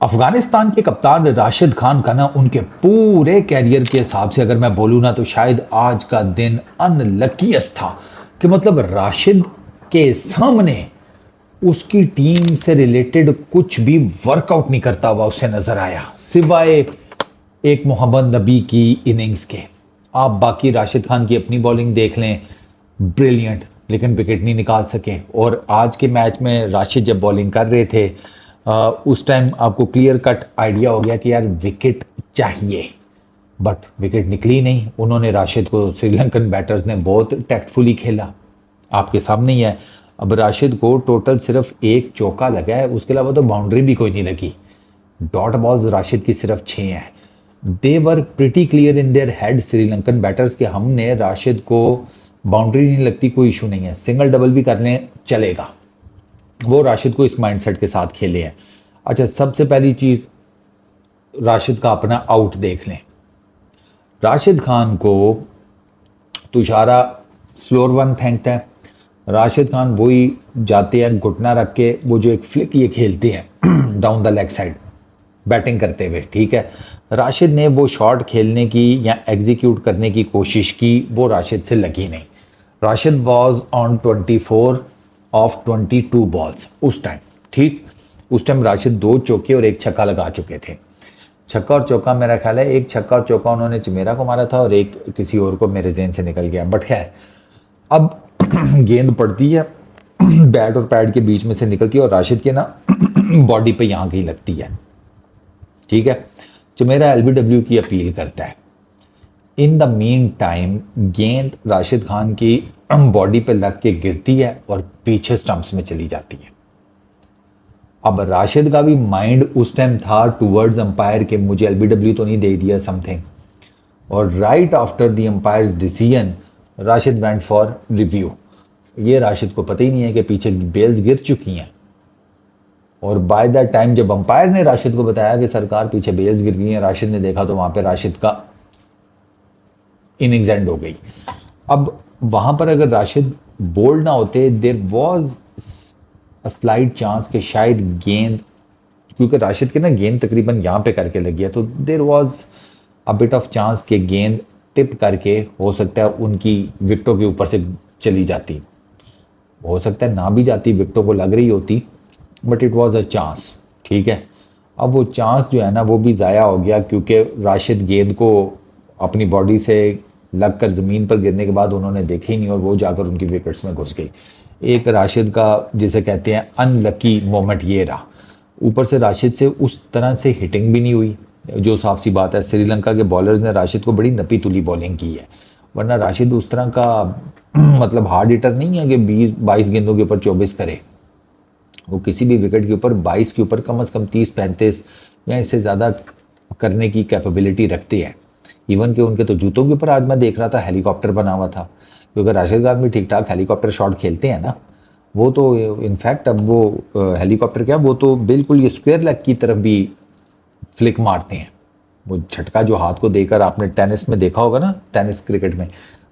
अफगानिस्तान के कप्तान राशिद खान का ना उनके पूरे कैरियर के हिसाब से अगर मैं बोलूँ ना तो शायद आज का दिन अनलकीएस्ट था कि मतलब राशिद के सामने उसकी टीम से रिलेटेड कुछ भी वर्कआउट नहीं करता हुआ उसे नजर आया सिवाय एक मोहम्मद नबी की इनिंग्स के। आप बाकी राशिद खान की अपनी बॉलिंग देख लें, ब्रिलियंट, लेकिन विकेट नहीं निकाल सके। और आज के मैच में राशिद जब बॉलिंग कर रहे थे उस टाइम आपको क्लियर कट आइडिया हो गया कि यार विकेट चाहिए, बट विकेट निकली नहीं। उन्होंने राशिद को, श्रीलंकन बैटर्स ने बहुत टैक्टफुली खेला, आपके सामने ही है। अब राशिद को टोटल सिर्फ एक चौका लगा है, उसके अलावा तो बाउंड्री भी कोई नहीं लगी। डॉट बॉल्स राशिद की सिर्फ 6 हैं। They were pretty clear in their head Sri Lankan batters के हमने राशिद को बाउंड्री नहीं लगती कोई इशू नहीं है, सिंगल डबल भी कर लें चलेगा। वो राशिद को इस माइंडसेट के साथ खेले हैं। अच्छा, सबसे पहली चीज़ राशिद का अपना आउट देख लें। राशिद खान को तुषारा स्लोअर वन फेंकता है, राशिद खान वही जाते हैं घुटना रख के, वो जो एक फ्लिक ये खेलते हैं down the leg side batting करते हुए, ठीक है। राशिद ने वो शॉट खेलने की या एग्जीक्यूट करने की कोशिश की, वो राशिद से लगी नहीं। Rashid was on 24 of 22 balls उस टाइम, ठीक। उस टाइम राशिद 2 चौके और 1 छक्का लगा चुके थे। छक्का और चौका मेरा ख्याल है, एक छक्का और चौका उन्होंने चमेरा को मारा था और एक किसी और को मेरे जहन से निकल गया, बट खैर अब गेंद पड़ती है बैट और पैड के बीच में से निकलती है और राशिद के ना बॉडी पे यहाँ कहीं लगती है, ठीक है। चमेरा एलबीडब्ल्यू की अपील करता है। इन द मीन टाइम गेंद राशिद खान की बॉडी पे लग के गिरती है और पीछे स्टंप्स में चली जाती है। अब राशिद का भी माइंड उस टाइम था टूवर्ड्स अंपायर के, मुझे एलबीडब्ल्यू तो नहीं दे दिया समथिंग, और right after the umpires decision Rashid went for review. ये राशिद को पता ही नहीं है कि पीछे बेल्स गिर चुकी हैं, और बाय द टाइम जब अंपायर ने राशिद को बताया कि सरकार पीछे बेल्स गिर गई हैं, राशिद ने देखा तो वहां पे राशिद का इनिंग्स एंड हो गई। अब वहां पर अगर राशिद बोल्ड ना होते, there was a slight chance कि शायद गेंद, क्योंकि राशिद के ना गेंद तकरीबन यहाँ पे करके लगी है, तो there was a bit of chance कि गेंद टिप करके हो सकता है उनकी विकेटों के ऊपर से चली जाती, हो सकता है ना भी जाती, विकेटों को लग रही होती, but it was a chance, ठीक है। अब वो चांस जो है ना वो भी ज़ाया हो गया, क्योंकि राशिद गेंद को अपनी बॉडी से लगकर ज़मीन पर गिरने के बाद उन्होंने देखे ही नहीं और वो जाकर उनकी विकेट्स में घुस गई। एक राशिद का जिसे कहते हैं अनलकी मोमेंट ये रहा। ऊपर से राशिद से उस तरह से हिटिंग भी नहीं हुई, जो साफ सी बात है। श्रीलंका के बॉलर्स ने राशिद को बड़ी नपी तुली बॉलिंग की है, वरना राशिद उस तरह का मतलब हार्ड हिटर नहीं है कि 20-22 गेंदों के ऊपर 24 करे। वो किसी भी विकेट के ऊपर 22 के ऊपर कम से कम 30-35 या इससे ज़्यादा करने की कैपेबिलिटी रखते हैं। इवन कि उनके तो जूतों के ऊपर आज मैं देख रहा था हेलीकॉप्टर बना हुआ था, क्योंकि राशिद खान भी ठीक ठाक हेलीकॉप्टर शॉट खेलते हैं ना। वो तो इनफैक्ट अब वो हेलीकॉप्टर क्या, वो तो बिल्कुल ये स्क्वायर लेग की तरफ भी फ्लिक मारते हैं। वो झटका जो हाथ को देकर आपने टेनिस में देखा होगा ना, टेनिस क्रिकेट में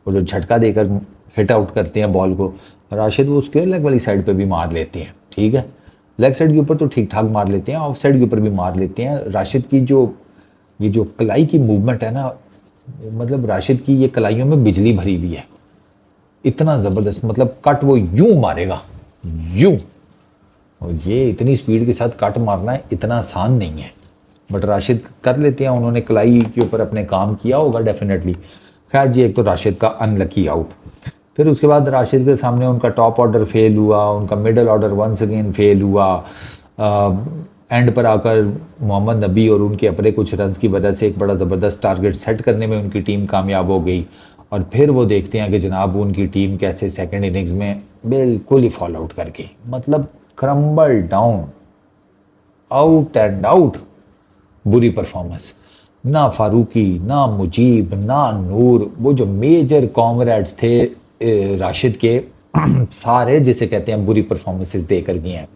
वो जो झटका देकर हिट आउट करते हैं बॉल को, राशिद वो स्क्वायर लेग वाली साइड पे भी मार लेते हैं, ठीक है। लेग साइड के ऊपर तो ठीक ठाक मार लेते हैं, ऑफ साइड के ऊपर भी मार लेते हैं। राशिद की जो ये जो कलाई की मूवमेंट है ना, मतलब राशिद की ये कलाइयों में बिजली भरी हुई है, इतना ज़बरदस्त, मतलब कट वो यूं मारेगा यूं, और ये इतनी स्पीड के साथ कट मारना है इतना आसान नहीं है, बट राशिद कर लेते हैं। उन्होंने कलाई के ऊपर अपने काम किया होगा डेफिनेटली। खैर जी, एक तो राशिद का अनलकी आउट, फिर उसके बाद राशिद के सामने उनका टॉप ऑर्डर फेल हुआ, उनका middle order once again fail हुआ। एंड पर आकर मोहम्मद नबी और उनके अपने कुछ रन्स की वजह से एक बड़ा ज़बरदस्त टारगेट सेट करने में उनकी टीम कामयाब हो गई, और फिर वो देखते हैं कि जनाब उनकी टीम कैसे सेकंड इनिंग्स में बिल्कुल ही फॉल आउट कर गई, मतलब crumble down, out and out, बुरी परफॉर्मेंस। ना फारूकी, ना मुजीब, ना नूर, वो जो मेजर कॉमरेड्स थे राशिद के सारे जिसे कहते हैं बुरी परफॉर्मेंसेस देकर गए हैं।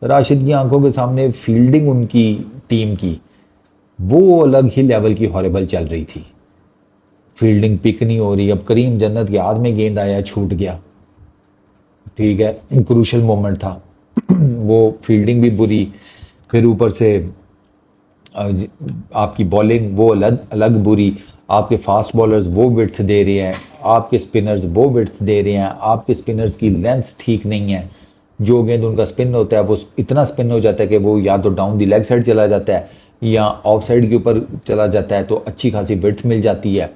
राशिद की आंखों के सामने फील्डिंग उनकी टीम की वो अलग ही लेवल की हॉरिबल चल रही थी, फील्डिंग पिक नहीं हो रही। अब करीम जन्नत के हाथ में गेंद आया, छूट गया, ठीक है, क्रूशल मोमेंट था वो फील्डिंग भी बुरी, फिर ऊपर से आपकी बॉलिंग वो अलग अलग बुरी, आपके फास्ट बॉलर्स वो विड्थ दे रहे हैं, आपके स्पिनर्स वो विड्थ दे रहे हैं, आपके स्पिनर्स की लेंथ ठीक नहीं है। जो गेंद उनका स्पिन होता है वो इतना स्पिन हो जाता है कि वो या तो डाउन दी लेग साइड चला जाता है या ऑफ साइड के ऊपर चला जाता है, तो अच्छी खासी विड्थ मिल जाती है।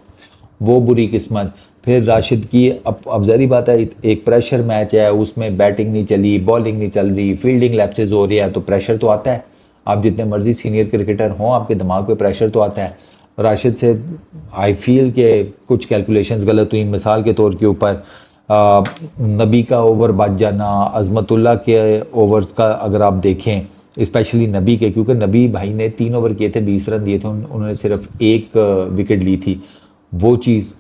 वो बुरी किस्मत। फिर राशिद की अब ज़ाहिर बात है, एक प्रेशर मैच है, उसमें बैटिंग नहीं चली, बॉलिंग नहीं चल रही, फील्डिंग लैप्सेस हो रही है, तो प्रेशर तो आता है। आप जितने मर्जी सीनियर क्रिकेटर हों, आपके दिमाग पे प्रेशर तो आता है। राशिद से आई फील के कुछ कैलकुलेशंस गलत हुई। मिसाल के तौर के ऊपर नबी का ओवर बच जाना, अजमतुल्ला के ओवर्स का अगर आप देखें, स्पेशली नबी के, क्योंकि नबी भाई ने 3 ओवर किए थे, 20 रन दिए थे, उन्होंने सिर्फ एक विकेट ली थी। वो चीज़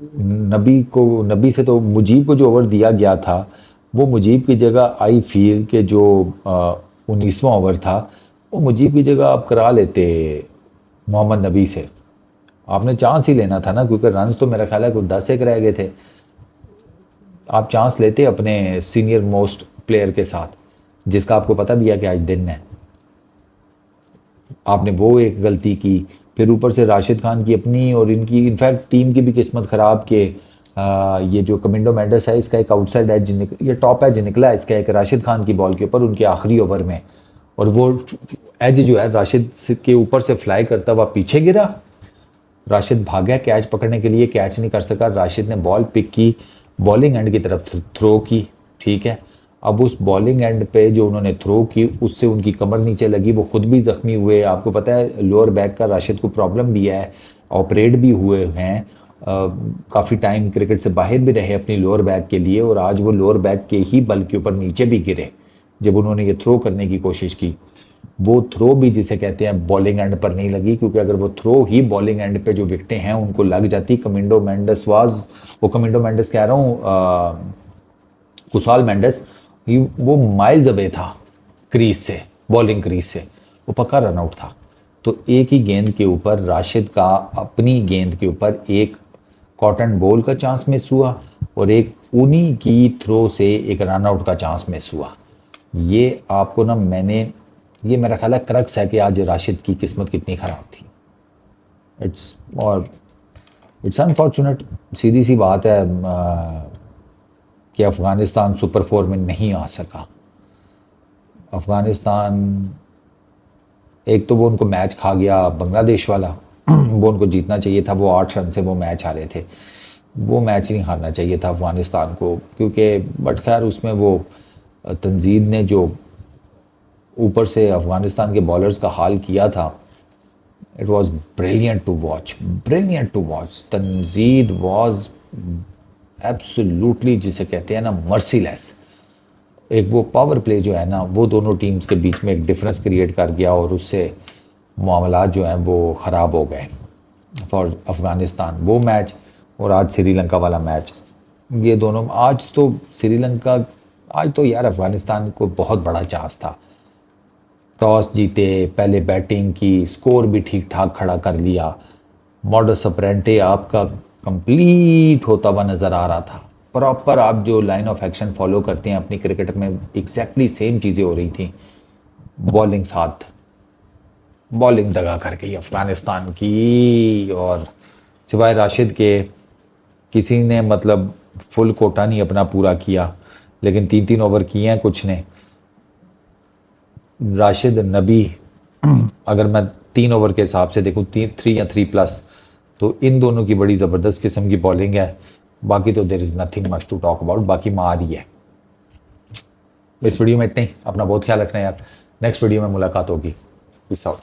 नबी से तो मुजीब को जो ओवर दिया गया था, वो मुजीब की जगह आई फील के जो 19वां ओवर था, वो मुजीब की जगह आप करा लेते मोहम्मद नबी से। आपने चांस ही लेना था ना, क्योंकि रन्स तो मेरा ख्याल है कुछ 10 एक रह गए थे। आप चांस लेते अपने सीनियर मोस्ट प्लेयर के साथ, जिसका आपको पता भी है कि आज दिन है। आपने वो एक गलती की। फिर ऊपर से राशिद खान की अपनी और इनकी इनफैक्ट टीम की भी किस्मत ख़राब के ये जो कमिंडो मेंडिस है, इसका एक आउटसाइड एज ये टॉप एज निकला है इसका एक राशिद खान की बॉल के ऊपर उनके आखिरी ओवर में, और वो एज जो है राशिद के ऊपर से फ्लाई करता हुआ पीछे गिरा। राशिद भागा कैच पकड़ने के लिए, कैच नहीं कर सका। राशिद ने बॉल पिक की, बॉलिंग एंड की तरफ थ्रो की, ठीक है। अब उस बॉलिंग एंड पे जो उन्होंने थ्रो की, उससे उनकी कमर नीचे लगी, वो खुद भी ज़ख्मी हुए। आपको पता है लोअर बैक का राशिद को प्रॉब्लम भी है, ऑपरेट भी हुए हैं, काफ़ी टाइम क्रिकेट से बाहर भी रहे अपनी लोअर बैक के लिए, और आज वो लोअर बैक के ही बल के ऊपर नीचे भी गिरे जब उन्होंने ये थ्रो करने की कोशिश की। वो थ्रो भी जिसे कहते हैं बॉलिंग एंड पर नहीं लगी, क्योंकि अगर वो थ्रो ही बॉलिंग एंड पे जो विकटें हैं उनको लग जाती, कमिंडो मेंडिस वो कमिंडो मेंडिस कह रहा हूँ, कुसाल मेंडिस, वो माइल्स अवे था क्रीज से, बॉलिंग क्रीज से, वो पक्का रन आउट था। तो एक ही गेंद के ऊपर राशिद का अपनी गेंद के ऊपर एक कॉटन बॉल का चांस मिस हुआ, और एक उन्हीं की थ्रो से एक रन आउट का चांस मिस हुआ। ये आपको ना ये मेरा ख्याल है क्रक्स है कि आज राशिद की किस्मत कितनी ख़राब थी। इट्स अनफॉर्चुनेट, सीधी सी बात है कि अफ़गानिस्तान सुपर 4 में नहीं आ सका। अफ़गानिस्तान, एक तो वो उनको मैच खा गया बांग्लादेश वाला, वो उनको जीतना चाहिए था, वो 8 रन से वो मैच हारे थे। वो मैच नहीं हारना चाहिए था अफ़गानिस्तान को, क्योंकि बट खैर उसमें वो तंजीद ने जो ऊपर से अफ़गानिस्तान के बॉलर्स का हाल किया था, it was brilliant to watch, brilliant to watch. Tanzid was absolutely जिसे कहते हैं ना मर्सीलेस। एक वो पावर प्ले जो है ना, वो दोनों टीम्स के बीच में एक डिफरेंस क्रिएट कर गया, और उससे मामलात जो हैं वो ख़राब हो गए फॉर अफ़गानिस्तान। वो मैच और आज श्रीलंका वाला मैच, ये दोनों, आज तो श्रीलंका, आज तो यार अफ़गानिस्तान को बहुत बड़ा चांस था। टॉस जीते, पहले बैटिंग की, स्कोर भी ठीक ठाक खड़ा कर लिया, मॉडस ऑपरेंडी आपका कंप्लीट होता हुआ नज़र आ रहा था। प्रॉपर आप जो लाइन ऑफ एक्शन फॉलो करते हैं अपनी क्रिकेट में, एग्जैक्टली सेम चीज़ें हो रही थी। बॉलिंग साथ, बॉलिंग दगा कर गई अफ़गानिस्तान की, और सिवाय राशिद के किसी ने मतलब फुल कोटा नहीं अपना पूरा किया, लेकिन 3-3 ओवर किए हैं कुछ ने। राशिद, नबी, अगर मैं 3 ओवर के हिसाब से देखूँ, 3 या 3+, तो इन दोनों की बड़ी ज़बरदस्त किस्म की बॉलिंग है। बाकी तो there is nothing much to talk about, बाकी मार ही है। इस वीडियो में इतना ही। अपना बहुत ख्याल रखना यार, नेक्स्ट वीडियो में मुलाकात होगी। Peace out.